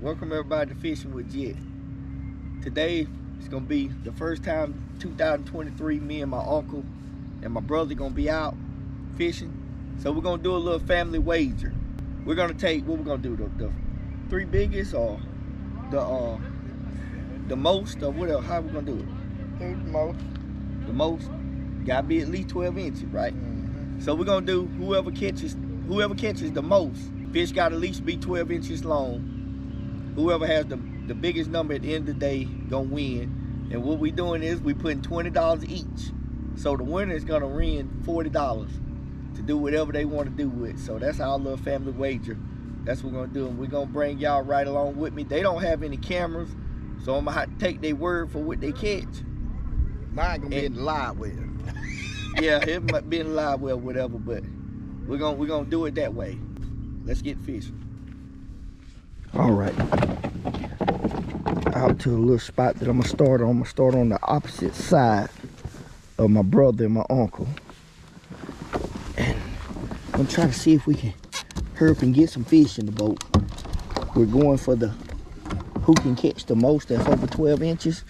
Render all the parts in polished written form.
Welcome everybody to Fishing with Jett. Today it's gonna be the first time 2023 me and my uncle and my brother gonna be out fishing. So we're gonna do a little family wager. We're gonna take what we're gonna do, the three biggest or the most, or whatever. How we gonna do it? The most. The most gotta be at least 12 inches, right? So we're gonna do whoever catches the most. Fish gotta at least be 12 inches long. Whoever has the biggest number at the end of the day gonna win. And what we doing is we putting $20 each. So the winner is gonna win $40 to do whatever they want to do with. So that's our little family wager. That's what we're gonna do. And we're gonna bring y'all right along with me. They don't have any cameras, so I'm gonna have to take their word for what they catch. Mine gonna be in the live well. Yeah, it might be in the live well, whatever, but we're gonna do it that way. Let's get fishing. All right, out to a little spot that I'm gonna start on. I'm gonna start on the opposite side of my brother and my uncle, and I'm gonna try to see if we can hurry up and get some fish in the boat. We're going for the who can catch the most. That's over 12 inches.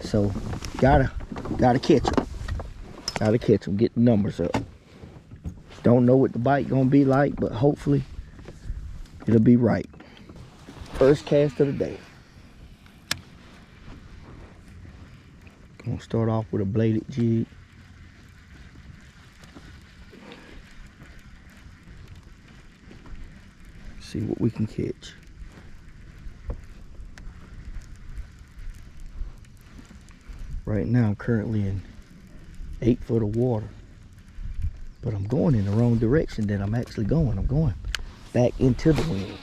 So gotta catch them. Gotta catch them. Get the numbers up. Don't know what the bite gonna be like, but hopefully it'll be right. First cast of the day. Gonna start off with a bladed jig. See what we can catch. Right now I'm currently in 8 foot of water, but I'm going in the wrong direction than I'm actually going. I'm going back into the wind.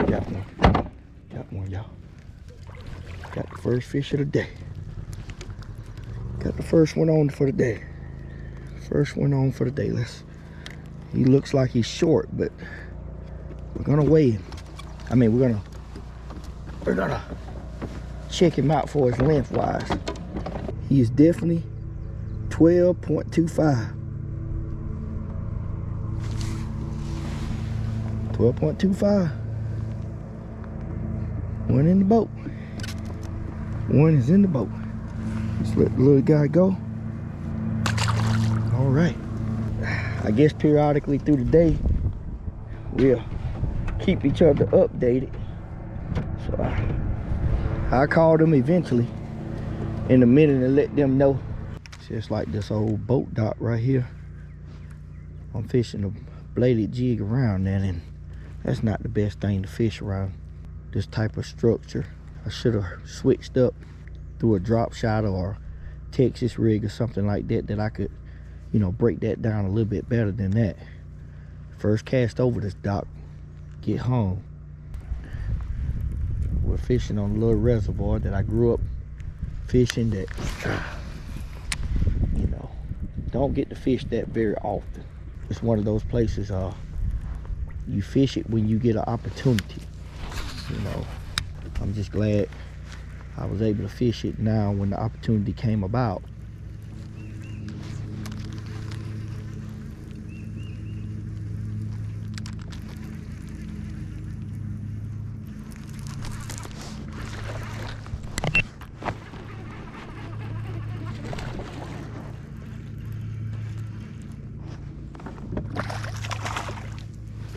Got one, y'all. Got the first fish of the day. Got the first one on for the day. First one on for the day. He looks like he's short, but we're gonna weigh him. I mean, we're gonna check him out for his length wise. He is definitely 12.25. 12.25. One in the boat. One is in the boat. Just let the little guy go. All right. I guess periodically through the day, we'll keep each other updated. So I call them eventually in a minute and let them know. It's just like this old boat dock right here. I'm fishing a bladed jig around that, and that's not the best thing to fish around this type of structure. I should have switched up through a drop shot or Texas rig or something like that, that I could, you know, break that down a little bit better than that. First cast over this dock, get home. We're fishing on a little reservoir that I grew up fishing that, you know, don't get to fish that very often. It's one of those places, you fish it when you get an opportunity. You know, I'm just glad I was able to fish it now when the opportunity came about.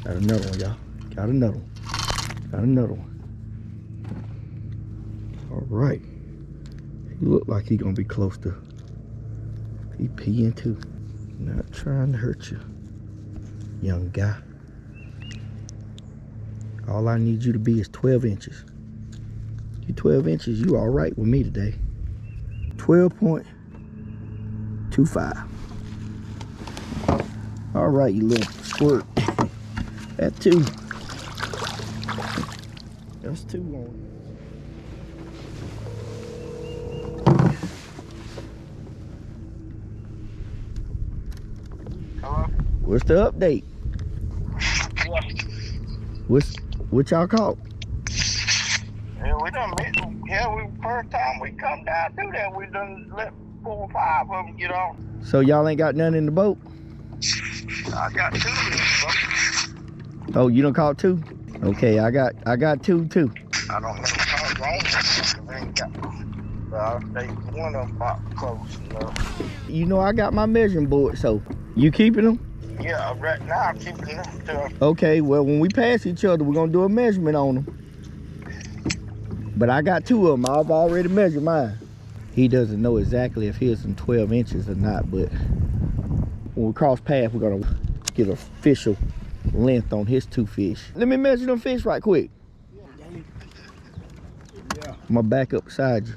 Got another one, y'all. Got another one. Got another one. All right. He look like he gonna be close to peeing too. Not trying to hurt you, young guy. All I need you to be is 12 inches. You 12 inches, you all right with me today. 12.25. All right, you little squirt. That's 2. That's 2 on. Hello? What's the update? What y'all caught? Yeah, we done Yeah, first time we come down through there, we done let 4 or 5 of them get on. So y'all ain't got none in the boat? I got 2 in the boat. Oh, you done caught 2? Okay, I got 2 too. I don't know how long they ain't got. But I think one of them popped close enough. You know I got my measuring board, so you keeping them? Yeah, right now I'm keeping them to. Okay, well when we pass each other, we're gonna do a measurement on them. But I got 2 of them. I've already measured mine. He doesn't know exactly if his in 12 inches or not, but when we cross paths, we're gonna get official length on his 2 fish. Let me measure them fish right quick. Yeah. I'm gonna back up beside you.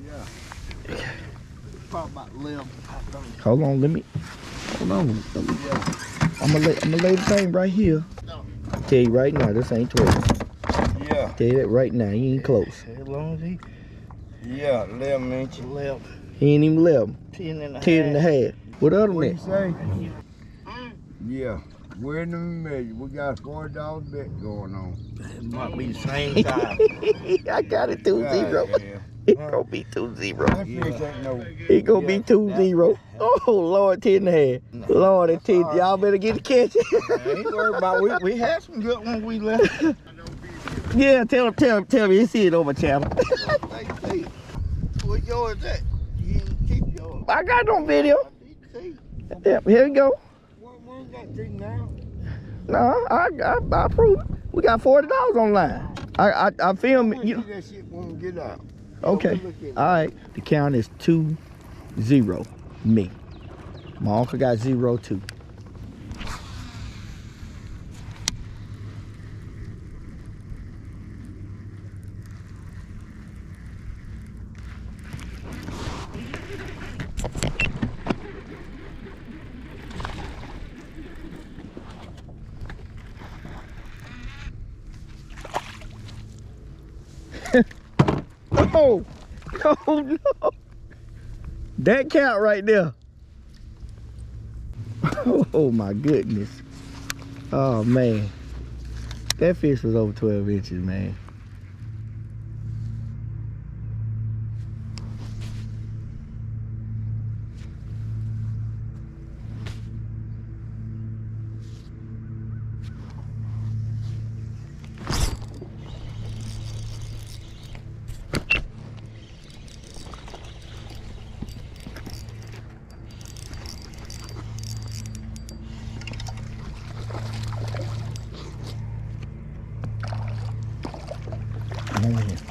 Yeah. Probably about 11. Hold on, hold on. I'm gonna lay the thing right here. Tell you right now, this ain't 12. Yeah. Tell you that right now, he ain't close. As long as he. Yeah, 11 inches. 11. He ain't even 11. 10 and a 10 and a half. What other What you than say? Yeah. We're in the measure. We got a $40 bet going on. It might be the same time. I got it 2-0. It gonna be 2-0. That fish ain't no. It gonna be 2-0. Oh Lord, 10 and a half. Lord, that 10. Y'all better get the catch. Ain't worried about it. We had some good ones we left. Yeah, tell me. You see it on my channel. Hey, where yours at? You didn't keep yours. I got it on video. I need to see. Yep, here we go. We ain't got to now. No, I approve it. We got $40 online. I filmed it. We'll see that shit when we get out. Okay. All right. The count is 2-0. Me. My uncle got 0 too. Oh, oh no. That count right there. Oh my goodness. Oh man. That fish was over 12 inches, man.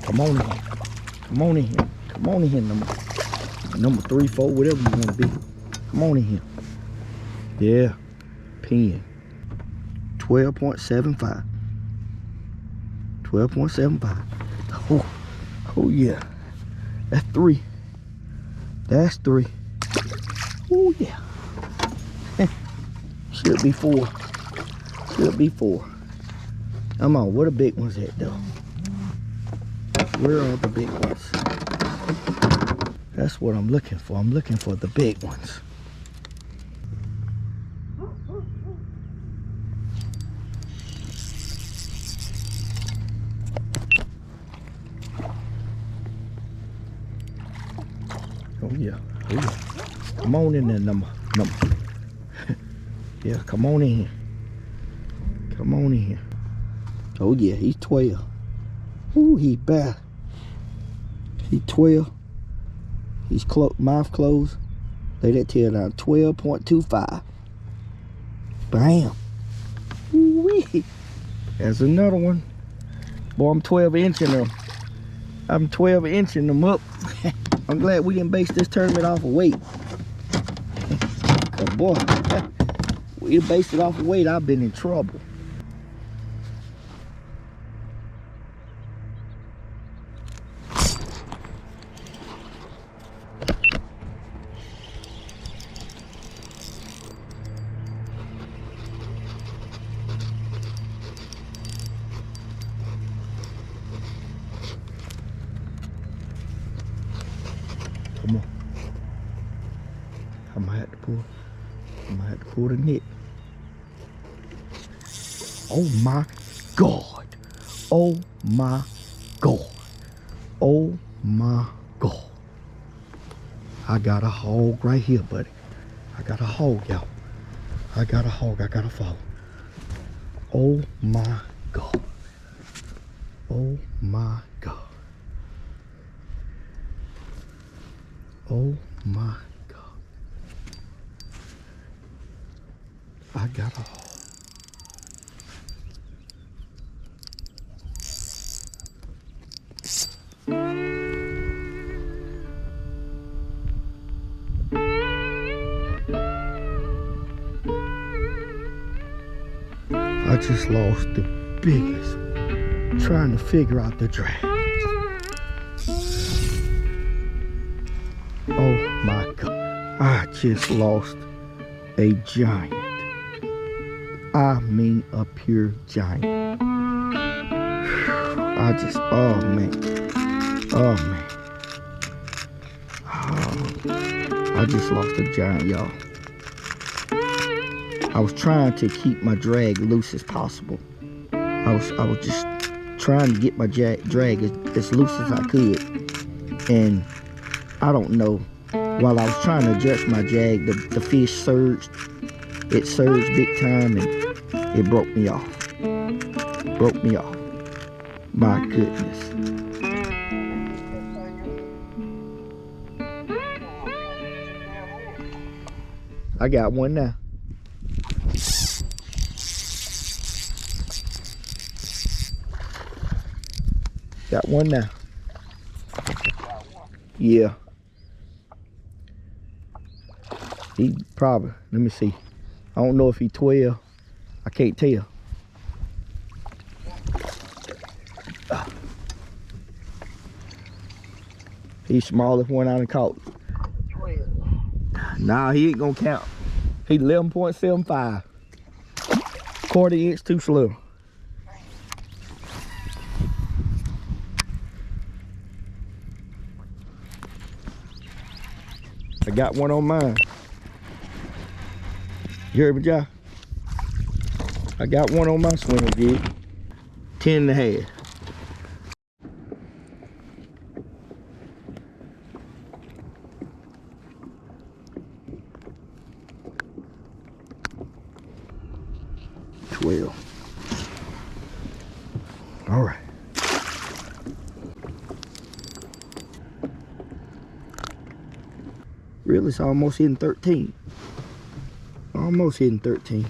Come on in. Come on in here. Come on in here. Number 3, 4, whatever you want to be. Come on in here. Yeah. Pen. 12.75. 12.75. Oh yeah. That's 3. That's 3. Oh yeah. Should be 4. Should be 4. Come on, where the big ones at though? Where are the big ones? That's what I'm looking for. I'm looking for the big ones. Oh yeah. Oh yeah. Come on in there, number. Yeah, come on in here. Come on in here. Oh yeah, he's 12. Ooh, he bad. He's 12. He's mouth closed. Lay that tail down. 12.25. Bam. Ooh-wee. There's another one. Boy, I'm 12 inching them. I'm 12 inching them up. I'm glad we didn't base this tournament off of weight. Cause boy, we based it off of weight, I've been in trouble. Come on. I'm gonna have to pull the net. Oh my God. Oh my God. Oh my God. I got a hog right here, buddy. I got a hog, y'all. I got a hog. I got a fall. Oh my God. Oh my God. Oh my God. I got a hog. I just lost the biggest trying to figure out the drag. Oh my God. I just lost a giant. I mean a pure giant. I just, oh man. Oh man. Oh, I just lost a giant, y'all. I was trying to keep my drag loose as possible. I was just trying to get my drag as loose as I could. And I don't know, while I was trying to adjust my drag, the fish surged. It surged big time and it broke me off. Broke me off. My goodness. I got one now. Got one now. Yeah. He probably, let me see. I don't know if he 12. I can't tell. He's smallest one I done caught. 12. Nah, he ain't gonna count. He 11.75. Quarter inch too slow. I got one on mine. You heard me, Josh? I got one on my swinger jig. 10 and a half. All right. Really, it's almost hitting 13. Almost hitting 13.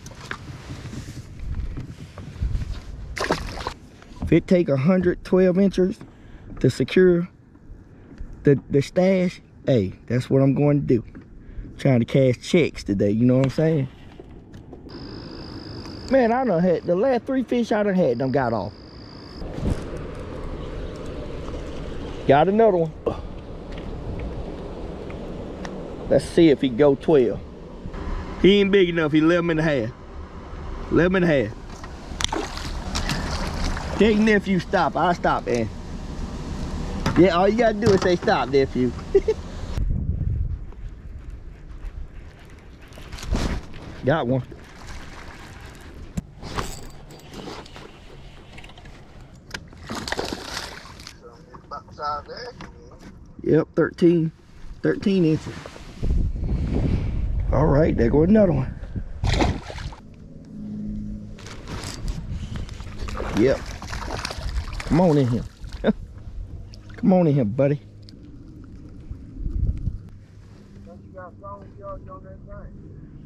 If it take 112 inches to secure the stash, hey, that's what I'm going to do. Trying to cash checks today, you know what I'm saying? Man, I done had, the last 3 fish I done had done got off. Got another one. Let's see if he go 12. He ain't big enough, he 11 and a half. 11 and a half. Take nephew stop, I'll stop, man. Yeah, all you gotta do is say stop, nephew. Got one. Yep, 13 inches. All right, there goes another one. Yep. Come on in here. Come on in here, buddy.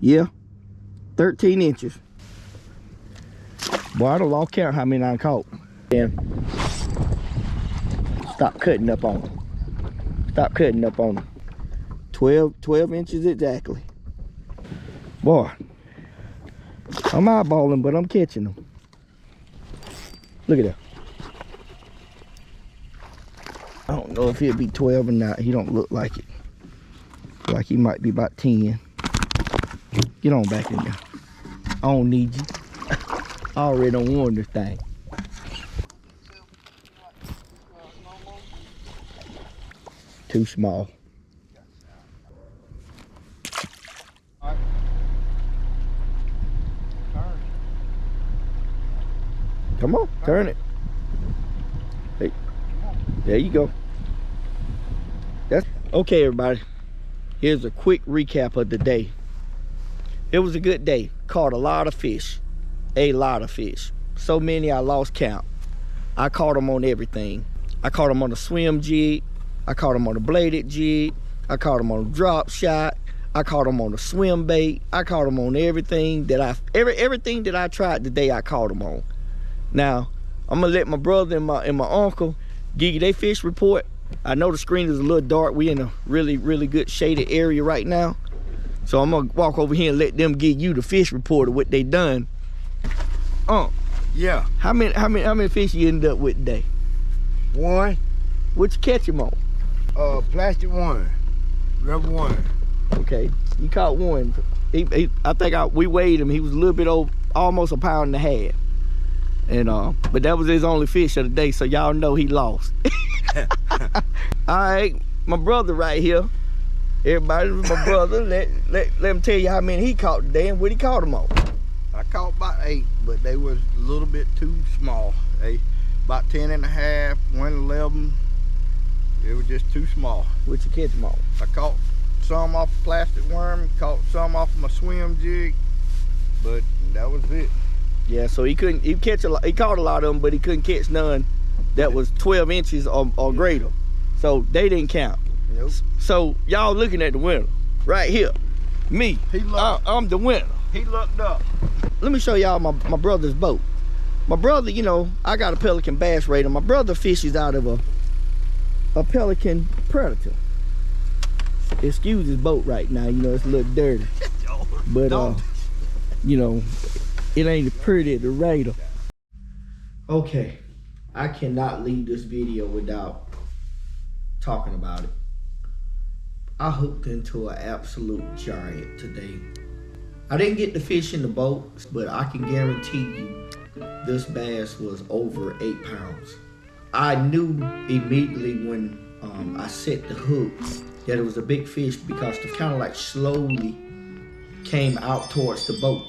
Yeah, 13 inches. Boy, I don't lost count how many I caught. Damn. Stop cutting up on them. Stop cutting up on them. 12 inches exactly. Boy, I'm eyeballing, but I'm catching them. Look at that. I don't know if he'll be 12 or not. He don't look like it. Like he might be about 10. Get on back in there. I don't need you. I already don't want this thing. Too small. Come on, turn it. Hey, there you go. Okay, everybody. Here's a quick recap of the day. It was a good day. Caught a lot of fish. A lot of fish. So many I lost count. I caught them on everything. I caught them on a swim jig. I caught them on a bladed jig. I caught them on a drop shot. I caught them on a swim bait. I caught them on everything that everything that I tried today. I caught them on. Now I'm gonna let my brother and my uncle give you their fish report. I know the screen is a little dark. We in a really good shaded area right now. So I'm gonna walk over here and let them give you the fish report of what they done. Yeah. How many fish you ended up with today? One. What you catch him on? Plastic one. Rubber one. Okay, you caught one. I think we weighed him. He was a little bit over, almost a pound and a half. And but that was his only fish of the day, so y'all know he lost. All right, my brother right here. Everybody, my brother. Let him tell you how many he caught today and what he caught them on. I caught about 8, but they was a little bit too small. They about 10 and a half, 111. It was just too small. What you catch them on? I caught some off a plastic worm, caught some off my swim jig, but that was it. Yeah, so he catch a lot. He caught a lot of them, but he couldn't catch none that was 12 inches or greater. So they didn't count. Nope. So y'all looking at the winner right here. Me. I'm the winner. He looked up. Let me show y'all my brother's boat. My brother, you know, I got a Pelican bass radar. My brother fishes out of a Pelican Predator. Excuse his boat right now, you know, it's a little dirty. But you know, it ain't as pretty as the radar. Okay, I cannot leave this video without talking about it. I hooked into an absolute giant today. I didn't get the fish in the boat, but I can guarantee you this bass was over 8 pounds. I knew immediately when I set the hook that it was a big fish because it kind of like slowly came out towards the boat.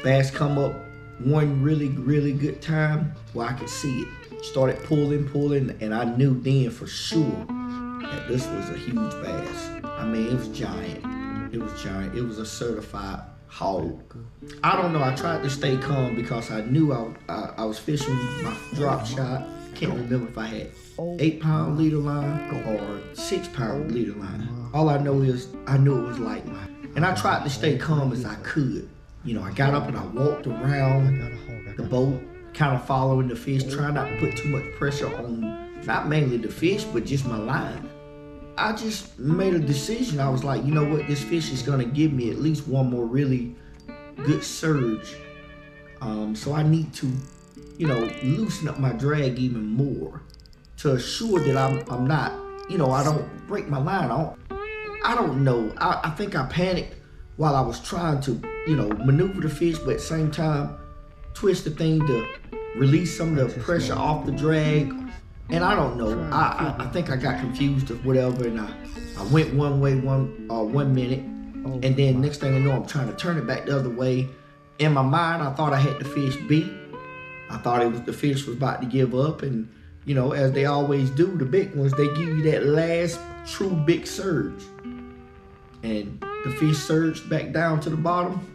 Bass come up one really good time where I could see it. Started pulling, and I knew then for sure that this was a huge bass. I mean, it was giant. It was giant. It was a certified hog. I don't know, I tried to stay calm because I knew I was fishing my drop shot. Can't remember if I had 8-pound leader line or 6-pound leader line. All I know is I knew it was light line. And I tried to stay calm as I could. You know, I got up and I walked around the boat, kind of following the fish, trying not to put too much pressure on not mainly the fish, but just my line. I just made a decision. I was like, you know what, this fish is gonna give me at least one more really good surge. So I need to, you know, loosen up my drag even more to assure that I'm not, you know, I don't break my line. I don't know. I think I panicked while I was trying to, you know, maneuver the fish, but at the same time, twist the thing to release some of the pressure off the drag. And I don't know. I think I got confused or whatever, and I went one way 1 minute, and then next thing I know, I'm trying to turn it back the other way. In my mind, I thought I had the fish beat. I thought the fish was about to give up, and you know, as they always do, the big ones, they give you that last true big surge. And the fish surged back down to the bottom,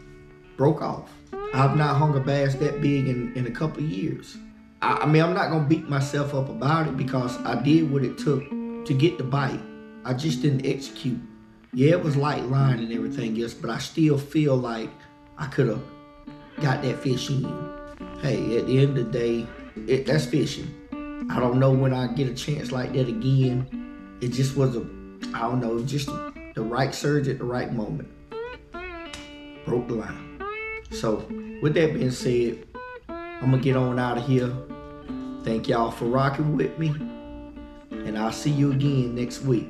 broke off. I've not hung a bass that big in a couple of years. I mean, I'm not gonna beat myself up about it because I did what it took to get the bite. I just didn't execute. Yeah, it was light line and everything else, but I still feel like I could have got that fish in. Hey, at the end of the day, that's fishing. I don't know when I get a chance like that again. It just was I don't know, it was just the right surge at the right moment. Broke the line. So, with that being said, I'm gonna get on out of here. Thank y'all for rocking with me, and I'll see you again next week.